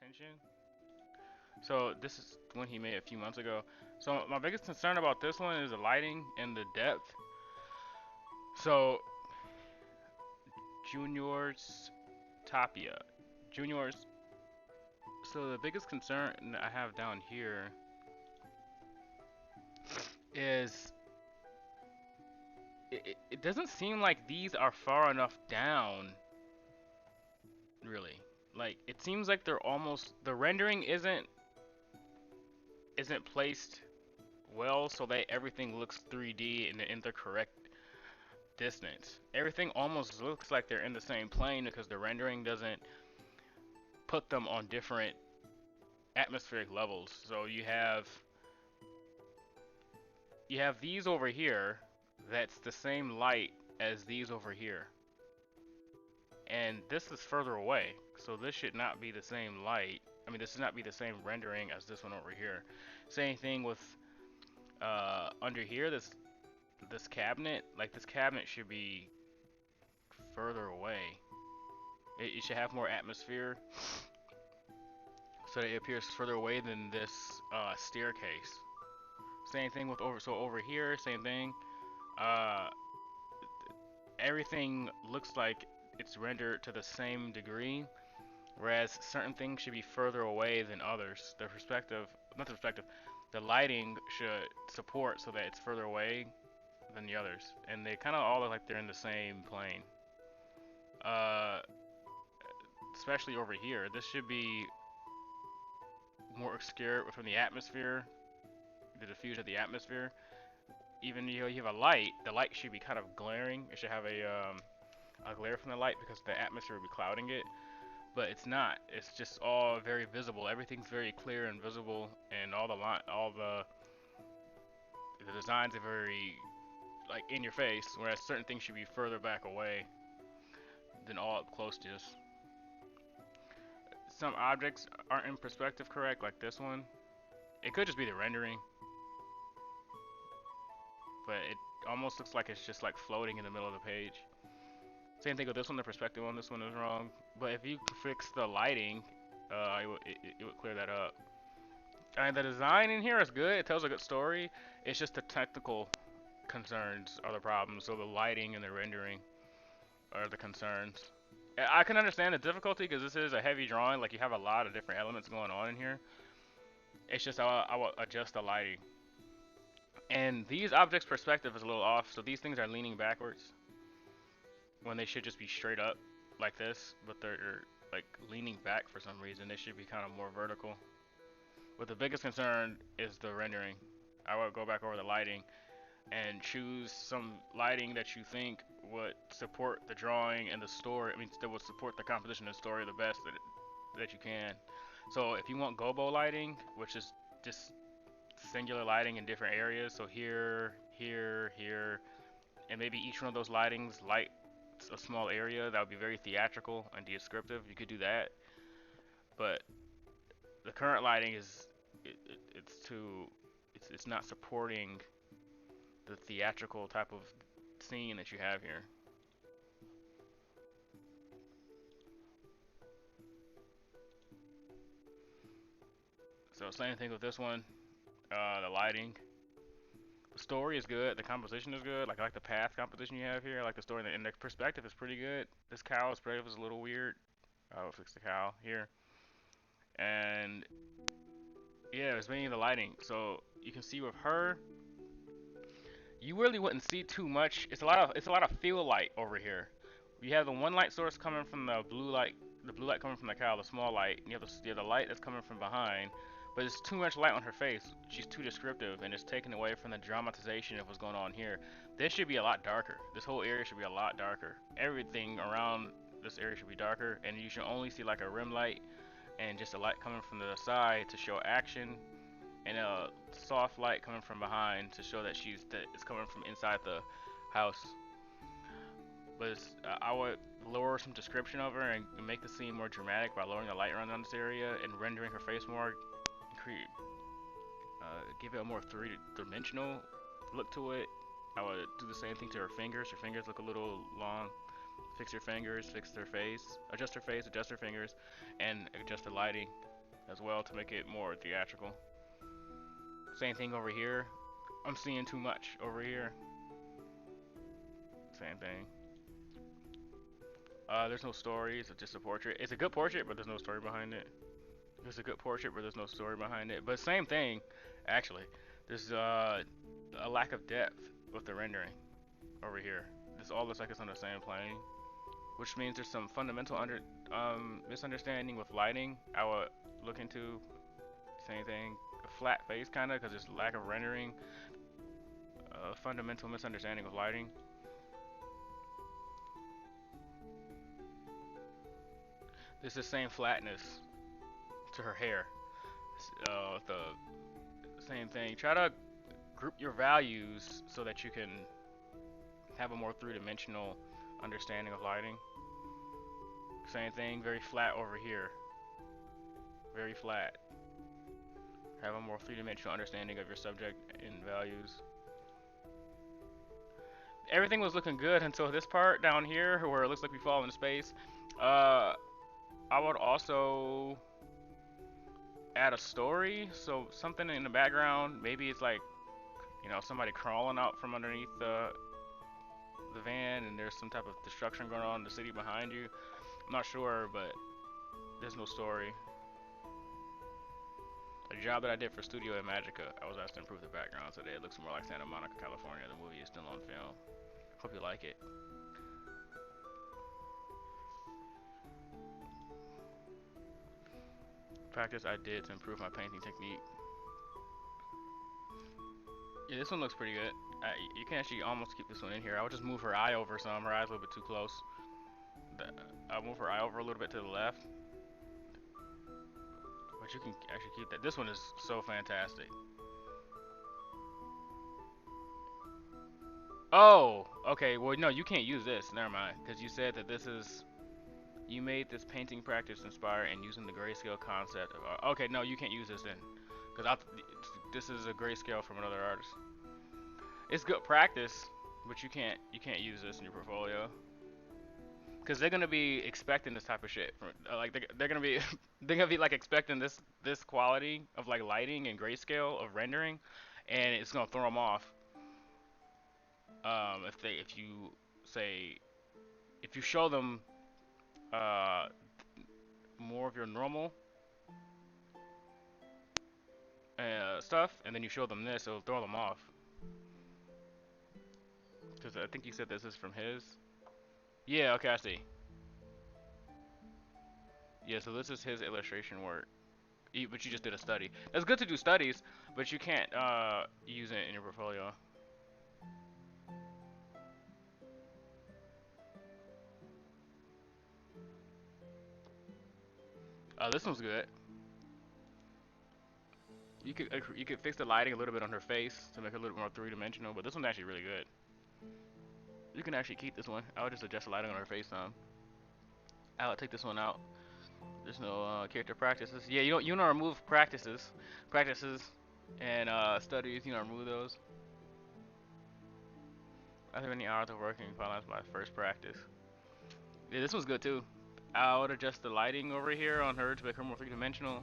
attention. So this is one he made a few months ago. So my biggest concern about this one is the lighting and the depth. So Juniors Tapia. Juniors. So the biggest concern I have down here is it doesn't seem like these are far enough down, really. Like it seems like they're almost the rendering isn't placed well so that everything looks 3D and in the correct distance. Everything almost looks like they're in the same plane because the rendering doesn't put them on different atmospheric levels. So you have these over here that's the same light as these over here. And this is further away. So this should not be the same light. I mean, this should not be the same rendering as this one over here. Same thing with under here, this cabinet. Like this cabinet should be further away. It should have more atmosphere so that it appears further away than this staircase. Same thing with over here, same thing. Uh, Everything looks like it's rendered to the same degree, whereas certain things should be further away than others. The perspective, not the perspective, the lighting should support so that it's further away than the others, and they kind of all look like they're in the same plane. Uh, Especially over here, this should be more obscure from the atmosphere, the diffusion of the atmosphere. Even you have a light, the light should be kind of glaring. It should have a glare from the light because the atmosphere would be clouding it. But it's not. It's just all very visible. Everything's very clear and visible, and all the designs are very like in your face. Whereas certain things should be further back away than all up close to us. Some objects aren't in perspective correct, like this one. It could just be the rendering, but it almost looks like it's just like floating in the middle of the page. Same thing with this one, the perspective on this one is wrong. But if you fix the lighting, it would clear that up. And the design in here is good, it tells a good story. It's just the technical concerns are the problems. So the lighting and the rendering are the concerns. I can understand the difficulty because this is a heavy drawing, like you have a lot of different elements going on in here. It's just I will adjust the lighting. And these objects' perspective is a little off, so these things are leaning backwards when they should just be straight up like this, but they're like leaning back for some reason. They should be kind of more vertical. But the biggest concern is the rendering. I would go back over the lighting and choose some lighting that you think would support the drawing and the story. I mean, that would support the composition and story the best that you can. So if you want gobo lighting, which is just singular lighting in different areas, so here, here, here, and maybe each one of those lightings light a small area, that would be very theatrical and descriptive. You could do that, but the current lighting is it's too it's not supporting the theatrical type of scene that you have here. So same thing with this one. The lighting, the story is good, the composition is good. Like I like the path composition you have here. I like the story, and the perspective is pretty good. This cow's perspective is a little weird. I'll fix the cow here, and yeah, it's mainly the lighting. So you can see with her, you really wouldn't see too much. It's a lot of field light over here. You have the one light source coming from the blue light coming from the cow, the small light. And you have the light that's coming from behind, but it's too much light on her face. She's too descriptive, and it's taken away from the dramatization of what's going on here. This should be a lot darker. This whole area should be a lot darker. Everything around this area should be darker, and you should only see like a rim light and just a light coming from the side to show action, and a soft light coming from behind to show that it's coming from inside the house. But I would lower some description of her and make the scene more dramatic by lowering the light around this area and rendering her face more, create, give it a more three-dimensional look to it. I would do the same thing to her fingers. Her fingers look a little long. Fix her fingers, fix her face, adjust her fingers, and adjust the lighting. as well to make it more theatrical. Same thing over here. I'm seeing too much over here. Same thing. There's no story. It's just a portrait. It's a good portrait, but there's no story behind it. It's a good portrait, but there's no story behind it. But same thing, actually. There's a lack of depth with the rendering over here. This all looks like it's on the same plane, which means there's some fundamental misunderstanding with lighting. I would look into same thing, a flat face kind of, because there's lack of rendering. Fundamental misunderstanding of lighting. There's the same flatness to her hair. The same thing. Try to group your values so that you can have a more three-dimensional understanding of lighting. Same thing, very flat over here. Very flat. Have a more three-dimensional understanding of your subject and values. Everything was looking good until this part down here where it looks like we fall into space. I would also add a story, so something in the background. Maybe it's like, you know, somebody crawling out from underneath the van, and there's some type of destruction going on in the city behind you. I'm not sure, but there's no story. A job that I did for Studio at Magica, I was asked to improve the background so that it looks more like Santa Monica, California. The movie is still on film. Hope you like it. Practice I did to improve my painting technique. Yeah, this one looks pretty good. You can actually almost keep this one in here. I would just move her eye over some. Her eye's a little bit too close. I'll move her eye over a little bit to the left. But you can actually keep that. This one is so fantastic. Oh, okay. Well, no, you can't use this. Never mind. Because you said that this is... You made this painting practice inspired and using the grayscale concept. Okay, no, you can't use this then. Because this is a grayscale from another artist. It's good practice, but you can't use this in your portfolio. Because they're gonna be expecting this type of shit. Like they're gonna be like expecting this quality of like lighting and grayscale of rendering, and it's gonna throw them off. If you show them more of your normal stuff, and then you show them this, it'll throw them off. Because I think you said this is from his. Yeah, okay, I see. Yeah, so this is his illustration work. But you just did a study. It's good to do studies, but you can't use it in your portfolio. This one's good. You could fix the lighting a little bit on her face to make it a little more three-dimensional, but this one's actually really good. You can actually keep this one. I would just adjust the lighting on her face some. I would take this one out. There's no character practices. Yeah, you don't remove practices, and studies. You don't remove those. I have many hours of working finalized my first practice. Yeah, this one's good too. I would adjust the lighting over here on her to make her more three-dimensional,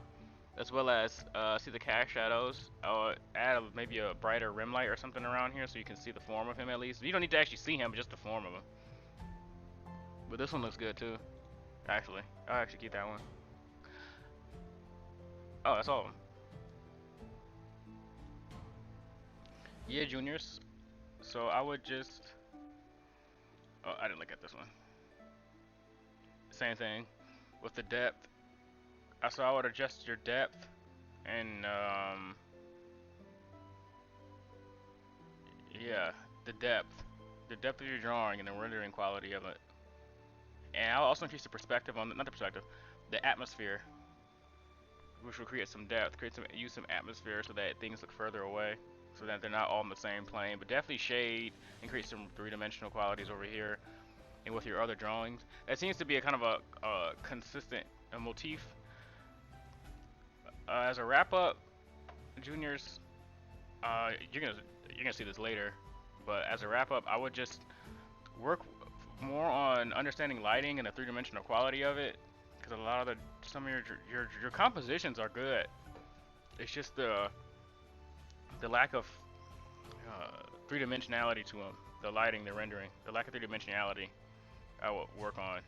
as well as see the cast shadows. I would add maybe a brighter rim light or something around here so you can see the form of him at least. You don't need to actually see him, but just the form of him. But this one looks good too. Actually, I'll actually keep that one. Oh, that's all of them. Yeah, juniors. So I would just... Oh, I didn't look at this one. Same thing with the depth. So I would adjust your depth and yeah, the depth of your drawing and the rendering quality of it. And I'll also increase the perspective on not the perspective, the atmosphere, which will create some depth, use some atmosphere so that things look further away, so that they're not all on the same plane. But definitely shade and create some three-dimensional qualities over here. And with your other drawings, that seems to be a kind of a consistent motif. As a wrap up, juniors, you're gonna see this later, but as a wrap up, I would just work more on understanding lighting and the three-dimensional quality of it, because a lot of the some of your compositions are good. It's just the lack of three dimensionality to them. The lighting, the rendering, the lack of three dimensionality. I would work on.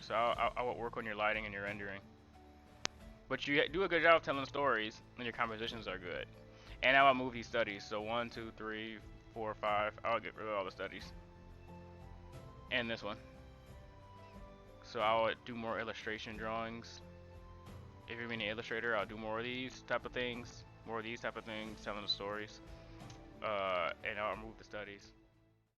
So I would work on your lighting and your rendering. But you do a good job of telling stories, and your compositions are good. And I would move these studies. So 1, 2, 3, 4, 5. I would get rid of all the studies. And this one. So I would do more illustration drawings. If you're an illustrator, I'll do more of these type of things. More of these type of things, telling the stories. And I'll remove the studies.